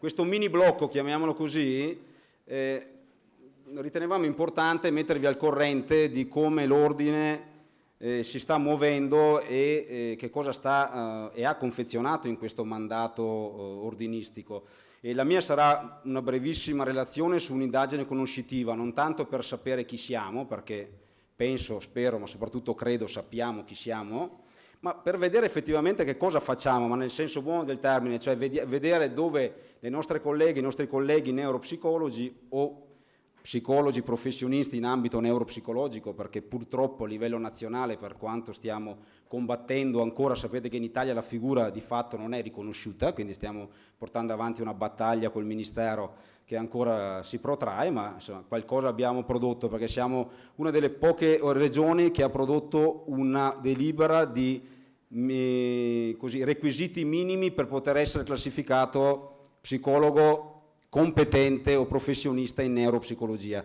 questo mini blocco, chiamiamolo così, ritenevamo importante mettervi al corrente di come l'ordine si sta muovendo e che cosa sta e ha confezionato in questo mandato ordinistico. E la mia sarà una brevissima relazione su un'indagine conoscitiva, non tanto per sapere chi siamo, perché penso, spero, ma soprattutto credo sappiamo chi siamo, ma per vedere effettivamente che cosa facciamo, ma nel senso buono del termine, cioè vedere dove le nostre colleghe, i nostri colleghi neuropsicologi o psicologi professionisti in ambito neuropsicologico, perché purtroppo a livello nazionale, per quanto stiamo combattendo ancora, sapete che in Italia la figura di fatto non è riconosciuta, quindi stiamo portando avanti una battaglia col Ministero che ancora si protrae, ma insomma, qualcosa abbiamo prodotto, perché siamo una delle poche regioni che ha prodotto una delibera di requisiti minimi per poter essere classificato psicologo competente o professionista in neuropsicologia.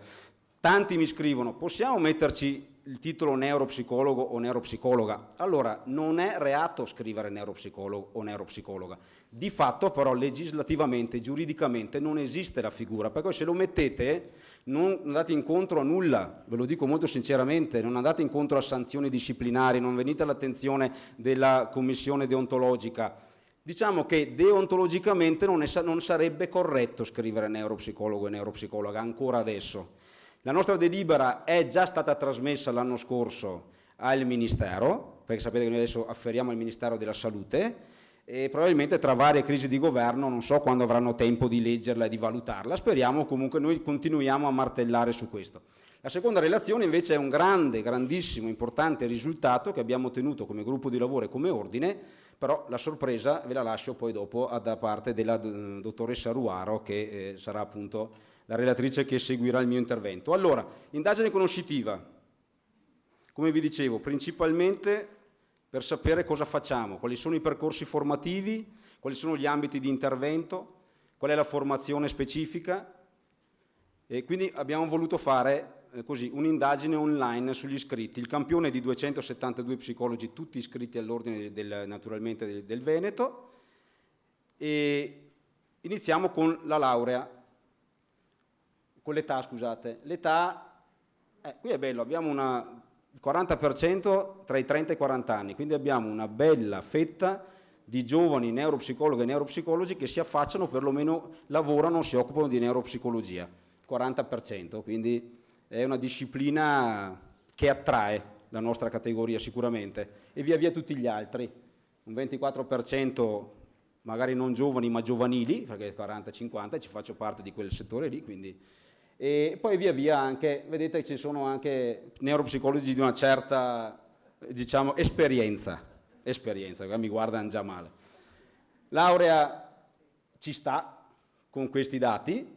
Tanti mi scrivono, possiamo metterci il titolo neuropsicologo o neuropsicologa? Allora, non è reato scrivere neuropsicologo o neuropsicologa. Di fatto però legislativamente, giuridicamente non esiste la figura, perché se lo mettete non andate incontro a nulla, ve lo dico molto sinceramente, non andate incontro a sanzioni disciplinari, non venite all'attenzione della commissione deontologica. Diciamo che deontologicamente non sarebbe corretto scrivere neuropsicologo e neuropsicologa ancora adesso. La nostra delibera è già stata trasmessa l'anno scorso al Ministero, perché sapete che noi adesso afferiamo al Ministero della Salute, e probabilmente tra varie crisi di governo non so quando avranno tempo di leggerla e di valutarla, speriamo comunque, noi continuiamo a martellare su questo. La seconda relazione invece è un grandissimo, importante risultato che abbiamo ottenuto come gruppo di lavoro e come ordine, però la sorpresa ve la lascio poi dopo da parte della dottoressa Ruaro, che sarà appunto la relatrice che seguirà il mio intervento. Allora, indagine conoscitiva, come vi dicevo, principalmente per sapere cosa facciamo, quali sono i percorsi formativi, quali sono gli ambiti di intervento, qual è la formazione specifica, e quindi abbiamo voluto fare così un'indagine online sugli iscritti, il campione di 272 psicologi, tutti iscritti all'ordine naturalmente del Veneto, e iniziamo con la laurea, con l'età, scusate. L'età, qui è bello, abbiamo il 40% tra i 30 e i 40 anni, quindi abbiamo una bella fetta di giovani neuropsicologi e neuropsicologi che si affacciano, perlomeno lavorano, si occupano di neuropsicologia, 40%, quindi è una disciplina che attrae la nostra categoria sicuramente, e via via tutti gli altri, un 24% magari non giovani ma giovanili, perché 40-50 ci faccio parte di quel settore lì, quindi, e poi via via anche, vedete che ci sono anche neuropsicologi di una certa, diciamo, esperienza, mi guardano già male. Laurea ci sta con questi dati,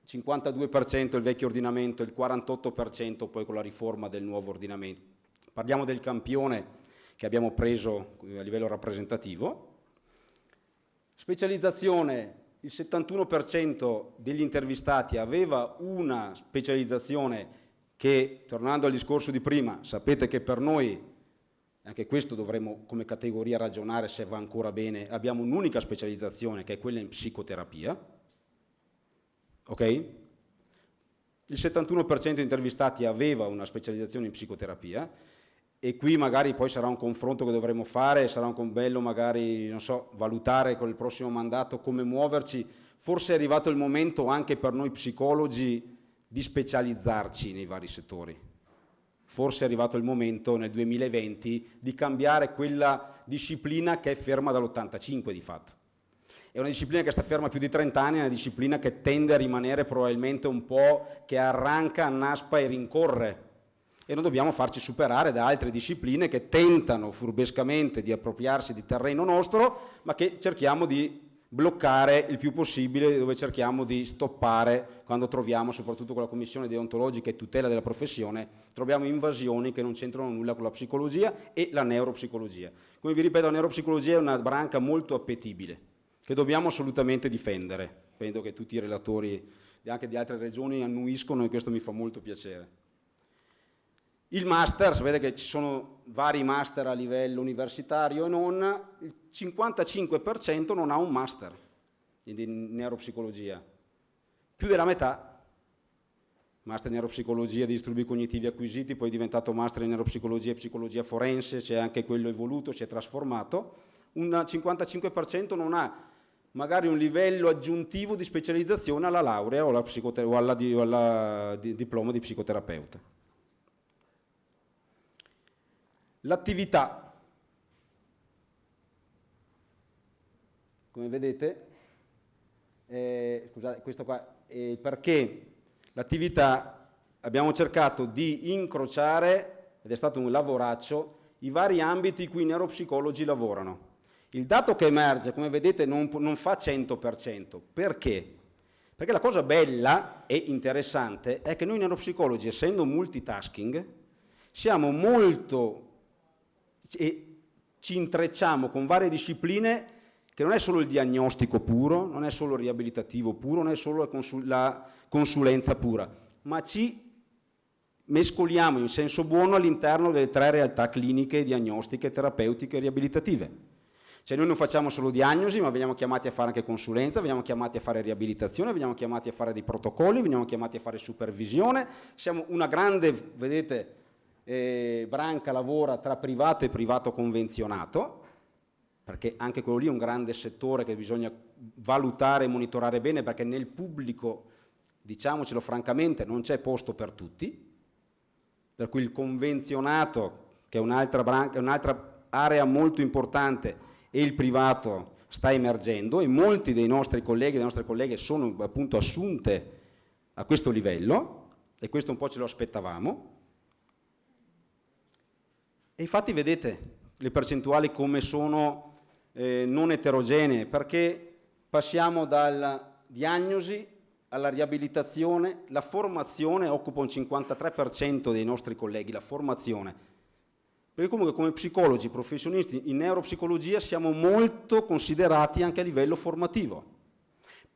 52% il vecchio ordinamento, il 48% poi con la riforma del nuovo ordinamento. Parliamo del campione che abbiamo preso a livello rappresentativo. Specializzazione, il 71% degli intervistati aveva una specializzazione che, tornando al discorso di prima, sapete che per noi, anche questo dovremmo come categoria ragionare se va ancora bene, abbiamo un'unica specializzazione che è quella in psicoterapia. Ok? Il 71% degli intervistati aveva una specializzazione in psicoterapia, e qui magari poi sarà un confronto che dovremo fare, sarà un bello magari, non so, valutare con il prossimo mandato come muoverci. Forse è arrivato il momento anche per noi psicologi di specializzarci nei vari settori. Forse è arrivato il momento nel 2020 di cambiare quella disciplina che è ferma dall'85 di fatto. È una disciplina che sta ferma più di 30 anni, è una disciplina che tende a rimanere probabilmente un po' che arranca, annaspa e rincorre, e non dobbiamo farci superare da altre discipline che tentano furbescamente di appropriarsi di terreno nostro, ma che cerchiamo di bloccare il più possibile, dove cerchiamo di stoppare quando troviamo, soprattutto con la commissione deontologica e tutela della professione, troviamo invasioni che non c'entrano nulla con la psicologia e la neuropsicologia. Come vi ripeto, la neuropsicologia è una branca molto appetibile, che dobbiamo assolutamente difendere. Penso che tutti i relatori anche di altre regioni annuiscono, e questo mi fa molto piacere. Il master, sapete che ci sono vari master a livello universitario e non, il 55% non ha un master. di neuropsicologia, più della metà, master in neuropsicologia di disturbi cognitivi acquisiti, poi è diventato master in neuropsicologia e psicologia forense, c'è anche quello evoluto, si è trasformato, un 55% non ha magari un livello aggiuntivo di specializzazione alla laurea o alla diploma di psicoterapeuta. L'attività, come vedete, scusate, questo qua, perché l'attività abbiamo cercato di incrociare, ed è stato un lavoraccio, i vari ambiti in cui i neuropsicologi lavorano. Il dato che emerge, come vedete, non fa 100%. Perché? Perché la cosa bella e interessante è che noi neuropsicologi, essendo multitasking, siamo molto e ci intrecciamo con varie discipline che non è solo il diagnostico puro, non è solo il riabilitativo puro, non è solo la consulenza pura, ma ci mescoliamo in senso buono all'interno delle 3 realtà cliniche, diagnostiche, terapeutiche e riabilitative. Cioè noi non facciamo solo diagnosi, ma veniamo chiamati a fare anche consulenza, veniamo chiamati a fare riabilitazione, veniamo chiamati a fare dei protocolli, veniamo chiamati a fare supervisione. Siamo una grande, vedete, branca lavora tra privato e privato convenzionato, perché anche quello lì è un grande settore che bisogna valutare e monitorare bene, perché nel pubblico, diciamocelo francamente, non c'è posto per tutti, per cui il convenzionato, che è un'altra branca, un'altra area molto importante, e il privato sta emergendo, e molti dei nostri colleghi e delle nostre colleghe sono appunto assunte a questo livello, e questo un po' ce lo aspettavamo. E infatti vedete le percentuali come sono non eterogenee, perché passiamo dalla diagnosi alla riabilitazione, la formazione occupa un 53% dei nostri colleghi, la formazione. Perché comunque come psicologi, professionisti in neuropsicologia siamo molto considerati anche a livello formativo,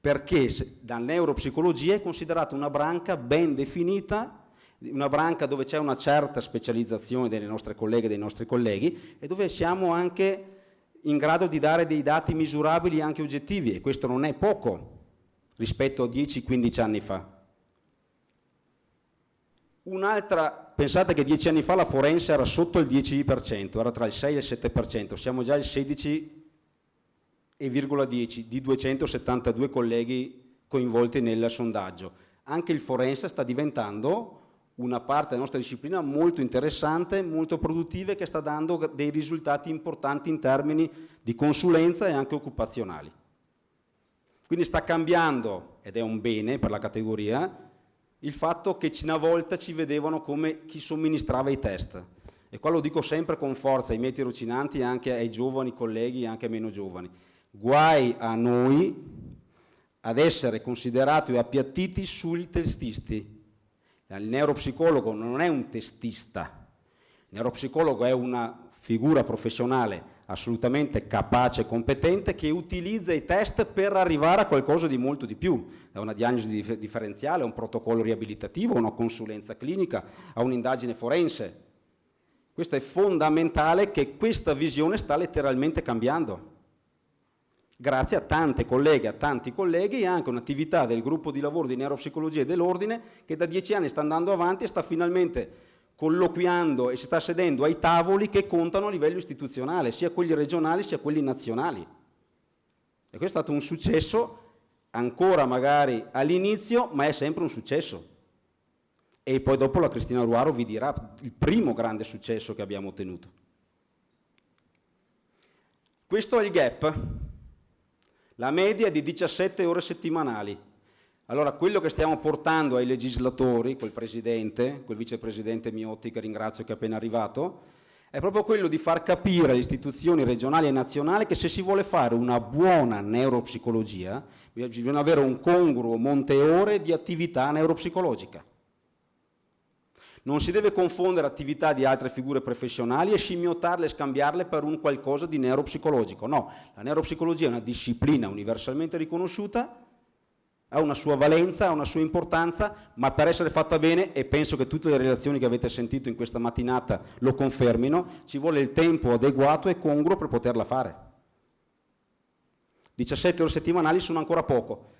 perché la neuropsicologia è considerata una branca ben definita, una branca dove c'è una certa specializzazione delle nostre colleghe e dei nostri colleghi, e dove siamo anche in grado di dare dei dati misurabili e anche oggettivi, e questo non è poco rispetto a 10-15 anni fa. Pensate che 10 anni fa la forense era sotto il 10%, era tra il 6 e il 7%, siamo già al 16,10 di 272 colleghi coinvolti nel sondaggio. Anche il forense sta diventando una parte della nostra disciplina molto interessante, molto produttiva, e che sta dando dei risultati importanti in termini di consulenza e anche occupazionali. Quindi sta cambiando, ed è un bene per la categoria, il fatto che una volta ci vedevano come chi somministrava i test. E qua lo dico sempre con forza ai miei tirocinanti e anche ai giovani colleghi e anche ai meno giovani. Guai a noi ad essere considerati o appiattiti sui testisti. Il neuropsicologo non è un testista, il neuropsicologo è una figura professionale assolutamente capace e competente che utilizza i test per arrivare a qualcosa di molto di più, da una diagnosi differenziale, a un protocollo riabilitativo, a una consulenza clinica, a un'indagine forense. Questo è fondamentale, che questa visione sta letteralmente cambiando. Grazie a tante colleghe, a tanti colleghi, e anche un'attività del gruppo di lavoro di neuropsicologia e dell'ordine che da 10 anni sta andando avanti e sta finalmente colloquiando e si sta sedendo ai tavoli che contano a livello istituzionale, sia quelli regionali sia quelli nazionali. E questo è stato un successo, ancora magari all'inizio, ma è sempre un successo. E poi dopo la Cristina Ruaro vi dirà il primo grande successo che abbiamo ottenuto. Questo è il gap. La media è di 17 ore settimanali. Allora, quello che stiamo portando ai legislatori, col presidente, col vicepresidente Miotti, che ringrazio che è appena arrivato, è proprio quello di far capire alle istituzioni regionali e nazionali che se si vuole fare una buona neuropsicologia, bisogna avere un congruo monte ore di attività neuropsicologica. Non si deve confondere attività di altre figure professionali e scimmiottarle e scambiarle per un qualcosa di neuropsicologico. No, la neuropsicologia è una disciplina universalmente riconosciuta, ha una sua valenza, ha una sua importanza, ma per essere fatta bene, e penso che tutte le relazioni che avete sentito in questa mattinata lo confermino, ci vuole il tempo adeguato e congruo per poterla fare. 17 ore settimanali sono ancora poco.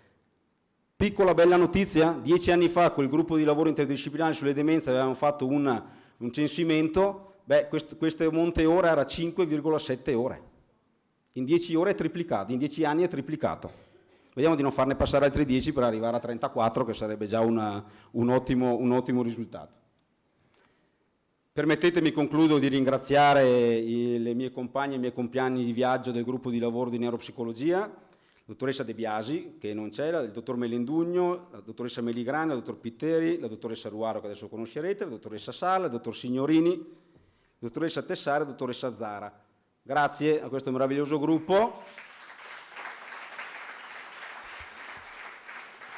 Piccola bella notizia, 10 anni fa col gruppo di lavoro interdisciplinare sulle demenze avevamo fatto un censimento, questo monte ora era 5,7 ore. In 10 ore è triplicato, in 10 anni è triplicato. Vediamo di non farne passare altri 10 per arrivare a 34, che sarebbe già un ottimo risultato. Permettetemi, concludo, di ringraziare le mie compagne e i miei compagni di viaggio del gruppo di lavoro di neuropsicologia, la dottoressa De Biasi, che non c'è, il dottor Melendugno, la dottoressa Meligrani, il dottor Pitteri, la dottoressa Ruaro, che adesso conoscerete, la dottoressa Sala, il dottor Signorini, la dottoressa Tessari e la dottoressa Zara. Grazie a questo meraviglioso gruppo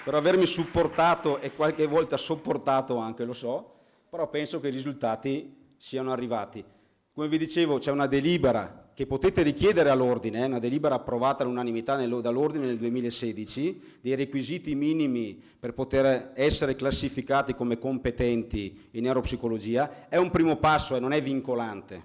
per avermi supportato e qualche volta sopportato anche, lo so, però penso che i risultati siano arrivati. Come vi dicevo, c'è una delibera che potete richiedere all'Ordine, una delibera approvata all'unanimità dall'Ordine nel 2016, dei requisiti minimi per poter essere classificati come competenti in neuropsicologia. È un primo passo e non è vincolante,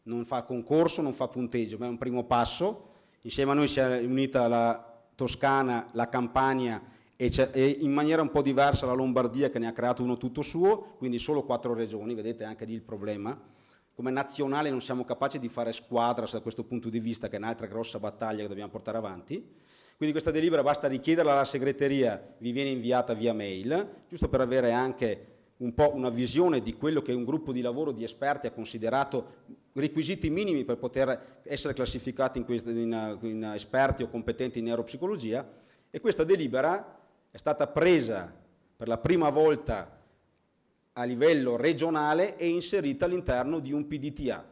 non fa concorso, non fa punteggio, ma è un primo passo. Insieme a noi si è unita la Toscana, la Campania e in maniera un po' diversa la Lombardia, che ne ha creato uno tutto suo, quindi solo 4 regioni, vedete anche lì il problema. Come nazionale non siamo capaci di fare squadra da questo punto di vista, che è un'altra grossa battaglia che dobbiamo portare avanti. Quindi questa delibera basta richiederla alla segreteria, vi viene inviata via mail, giusto per avere anche un po' una visione di quello che un gruppo di lavoro di esperti ha considerato requisiti minimi per poter essere classificati in esperti o competenti in neuropsicologia. E questa delibera è stata presa per la prima volta a livello regionale e inserita all'interno di un PDTA.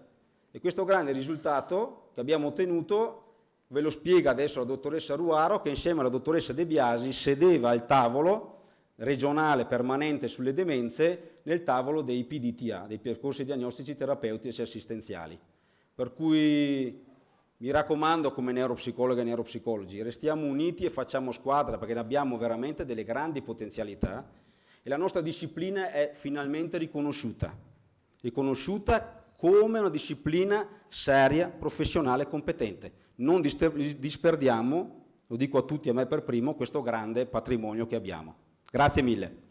E questo grande risultato che abbiamo ottenuto ve lo spiega adesso la dottoressa Ruaro, che insieme alla dottoressa De Biasi sedeva al tavolo regionale permanente sulle demenze, nel tavolo dei PDTA, dei percorsi diagnostici terapeutici e assistenziali. Per cui mi raccomando, come neuropsicologi e neuropsicologi, restiamo uniti e facciamo squadra, perché abbiamo veramente delle grandi potenzialità e la nostra disciplina è finalmente riconosciuta come una disciplina seria, professionale e competente. Non disperdiamo, lo dico a tutti, a me per primo, questo grande patrimonio che abbiamo. Grazie mille.